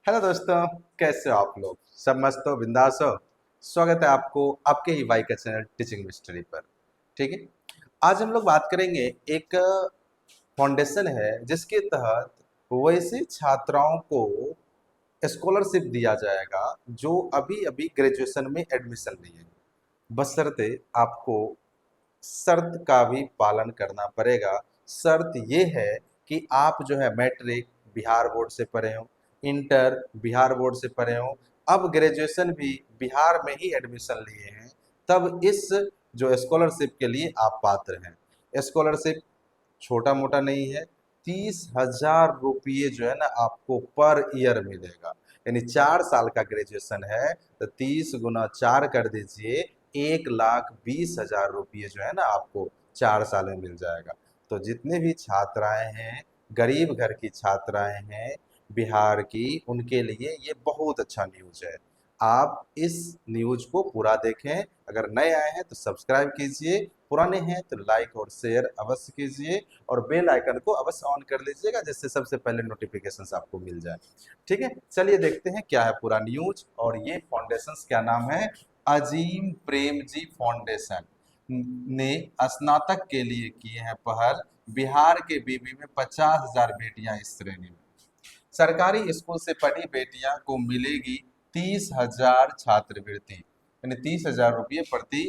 Hello दोस्तों, कैसे हो आप लोग? सब मस्त हो, बिंदास हो? स्वागत है आपको आपके ही वाई का चैनल टीचिंग मिस्ट्री पर। ठीक है। आज हम लोग बात करेंगे एक फाउंडेशन है जिसके तहत वैसे छात्राओं को स्कॉलरशिप दिया जाएगा जो अभी अभी ग्रेजुएशन में एडमिशन लिए, बशर्ते आपको शर्त का भी पालन करना पड़ेगा। शर्त ये है कि आप जो है मैट्रिक बिहार बोर्ड से पढ़े हो, इंटर बिहार बोर्ड से पढ़े हो, अब ग्रेजुएशन भी बिहार में ही एडमिशन लिए हैं, तब इस जो स्कॉलरशिप के लिए आप पात्र हैं। स्कॉलरशिप छोटा मोटा नहीं है, 30,000 रुपये जो है ना आपको पर ईयर मिलेगा। यानी 4 साल का ग्रेजुएशन है तो 30 × 4 कर दीजिए, 1,20,000 रुपये जो है ना आपको 4 साल में मिल जाएगा। तो जितने भी छात्राएं हैं, गरीब घर की छात्राएं हैं बिहार की, उनके लिए ये बहुत अच्छा न्यूज है। आप इस न्यूज को पूरा देखें। अगर नए आए हैं तो सब्सक्राइब कीजिए, पुराने हैं तो लाइक और शेयर अवश्य कीजिए, और बेल आइकन को अवश्य ऑन कर लीजिएगा जिससे सबसे पहले नोटिफिकेशंस आपको मिल जाए। ठीक है, चलिए देखते हैं क्या है पूरा न्यूज। और ये फाउंडेशन क्या नाम है? अजीम प्रेमजी फाउंडेशन ने स्नातक के लिए किए हैं पहल। बिहार के बीबी में 50,000 बेटियां इस श्रेणी में। सरकारी स्कूल से पढ़ी बेटियां को मिलेगी 30,000 छात्रवृत्ति, यानी 30,000 रुपये प्रति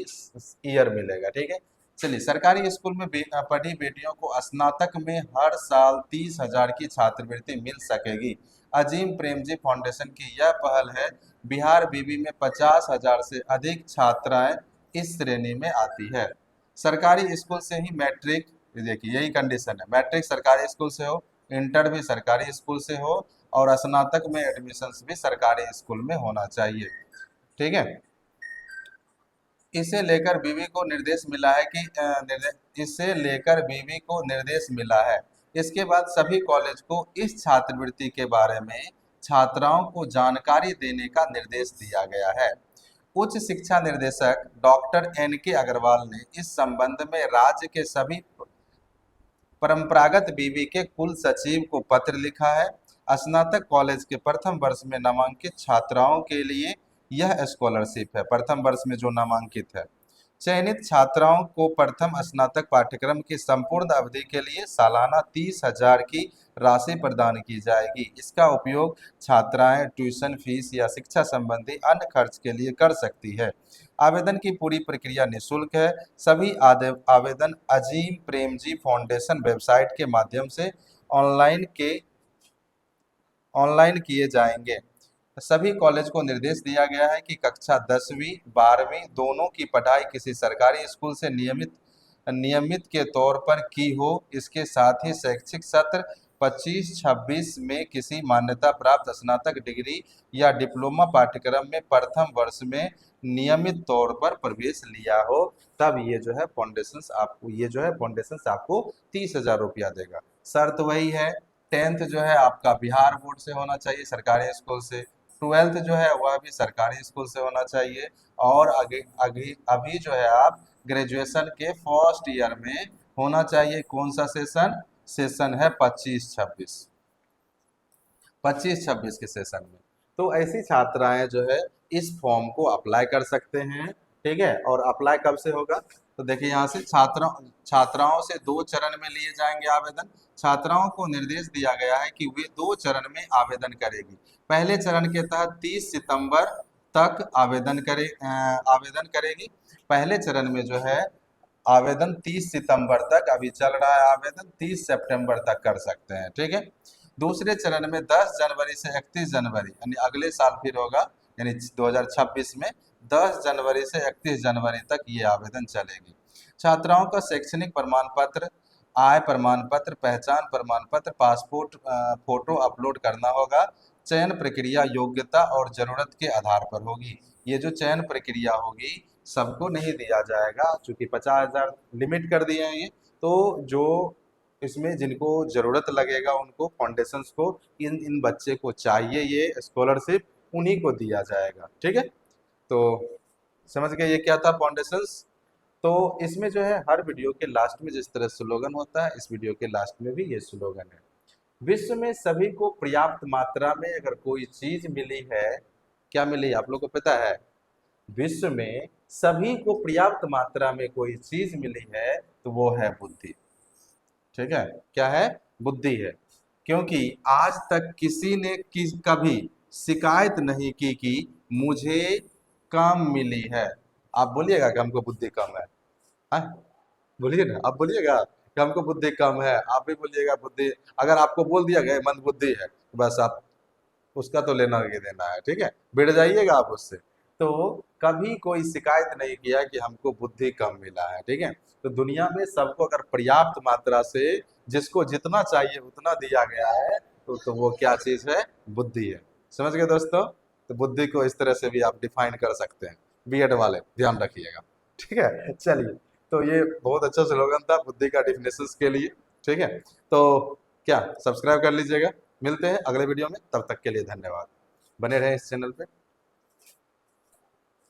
ईयर मिलेगा। ठीक है। चलिए, सरकारी स्कूल में पढ़ी बेटियों को स्नातक में हर साल 30,000 की छात्रवृत्ति मिल सकेगी। अजीम प्रेमजी फाउंडेशन की यह पहल है। बिहार बीबी में 50,000 से अधिक छात्राएं इस श्रेणी में आती है। सरकारी स्कूल से ही मैट्रिक, देखिए यही कंडीशन है, मैट्रिक सरकारी स्कूल से हो, इंटर भी सरकारी स्कूल से हो, और स्नातक में एडमिशन भी सरकारी स्कूल में होना चाहिए। ठीक है। इसे लेकर बीवी को निर्देश मिला है कि इसे लेकर बीवी को निर्देश मिला है। इसके बाद सभी कॉलेज को इस छात्रवृत्ति के बारे में छात्राओं को जानकारी देने का निर्देश दिया गया है। उच्च शिक्षा निर्देशक डॉक्टर NK अग्रवाल ने इस संबंध में राज्य के सभी परंपरागत बीवी के कुल सचिव को पत्र लिखा है। स्नातक कॉलेज के प्रथम वर्ष में नामांकित छात्राओं के लिए यह स्कॉलरशिप है। प्रथम वर्ष में जो नामांकित है, चयनित छात्राओं को प्रथम स्नातक पाठ्यक्रम की संपूर्ण अवधि के लिए सालाना 30,000 की राशि प्रदान की जाएगी। इसका उपयोग छात्राएं ट्यूशन फीस या शिक्षा संबंधी अन्य खर्च के लिए कर सकती है। आवेदन की पूरी प्रक्रिया निःशुल्क है। सभी आवेदन अजीम प्रेमजी फाउंडेशन वेबसाइट के माध्यम से ऑनलाइन के ऑनलाइन किए जाएंगे। सभी कॉलेज को निर्देश दिया गया है कि कक्षा 10वीं 12वीं दोनों की पढ़ाई किसी सरकारी स्कूल से नियमित नियमित के तौर पर की हो। इसके साथ ही शैक्षिक सत्र 25-26 में किसी मान्यता प्राप्त स्नातक डिग्री या डिप्लोमा पाठ्यक्रम में प्रथम वर्ष में नियमित तौर पर प्रवेश लिया हो, तब ये जो है फाउंडेशन आपको 30,000 रुपया देगा। शर्त वही है, 10th जो है आपका बिहार बोर्ड से होना चाहिए, सरकारी स्कूल से। 12th जो है वह भी सरकारी स्कूल से होना चाहिए। और आगे आगे अभी जो है आप ग्रेजुएशन के फर्स्ट ईयर में होना चाहिए। कौन सा सेशन? सेशन है 25-26, 25-26 के सेशन में। तो ऐसी छात्राएं जो है इस फॉर्म को अप्लाई कर सकते हैं। ठीक है। और अप्लाई कब से होगा? तो देखिए यहाँ से छात्राओं से 2 चरण में लिए जाएंगे आवेदन। छात्राओं को निर्देश दिया गया है कि वे 2 चरण में आवेदन करेगी। पहले चरण के तहत 30 सितंबर तक आवेदन करेगी। पहले चरण में जो है आवेदन 30 सितंबर तक, अभी चल रहा है आवेदन, 30 सितंबर तक कर सकते हैं। ठीक है। दूसरे चरण में 10 जनवरी से 31 जनवरी, यानी अगले साल फिर होगा, यानी 2026 में 10 जनवरी से 31 जनवरी तक ये आवेदन चलेगी। छात्राओं का शैक्षणिक प्रमाण पत्र, आय प्रमाण पत्र, पहचान प्रमाण पत्र, पासपोर्ट फोटो अपलोड करना होगा। चयन प्रक्रिया योग्यता और जरूरत के आधार पर होगी। ये जो चयन प्रक्रिया होगी सबको नहीं दिया जाएगा, चूंकि 50,000 लिमिट कर दिए हैं ये। तो जो इसमें जिनको जरूरत लगेगा उनको, फाउंडेशंस को, इन इन बच्चे को चाहिए ये स्कॉलरशिप, उन्हीं को दिया जाएगा। ठीक है। तो समझ गए ये क्या था फाउंडेशंस। तो इसमें जो है हर वीडियो के लास्ट में जिस तरह स्लोगन होता है, इस वीडियो के लास्ट में भी ये स्लोगन है। विश्व में सभी को पर्याप्त मात्रा में अगर कोई चीज मिली है, क्या मिली आप लोग को पता है? विश्व में सभी को पर्याप्त मात्रा में कोई चीज मिली है तो वो है बुद्धि। ठीक है, क्या है? बुद्धि है। क्योंकि आज तक किसी ने कभी शिकायत नहीं की कि मुझे कम मिली है। आप बोलिएगा कि हमको बुद्धि कम है? हाँ, बोलिए ना, आप बोलिएगा कि हमको बुद्धि कम है, आप भी बोलिएगा बुद्धि। अगर आपको बोल दिया गया मंद बुद्धि है तो बस आप उसका तो लेना ही देना है, ठीक है, बिड़ जाइएगा आप उससे। तो कभी कोई शिकायत नहीं किया कि हमको बुद्धि कम मिला है, ठीक है। तो दुनिया में सबको अगर पर्याप्त मात्रा से जिसको जितना चाहिए उतना दिया गया है तो वो क्या चीज है? बुद्धि है। समझ गए दोस्तों? तो बुद्धि को इस तरह से भी आप डिफाइन कर सकते हैं, बीएड वाले ध्यान रखिएगा। ठीक है, चलिए। तो ये बहुत अच्छा स्लोगन था बुद्धि का डिफिनेशन के लिए। ठीक है, तो क्या सब्सक्राइब कर लीजिएगा। मिलते हैं अगले वीडियो में, तब तक के लिए धन्यवाद। बने रहें इस चैनल पे।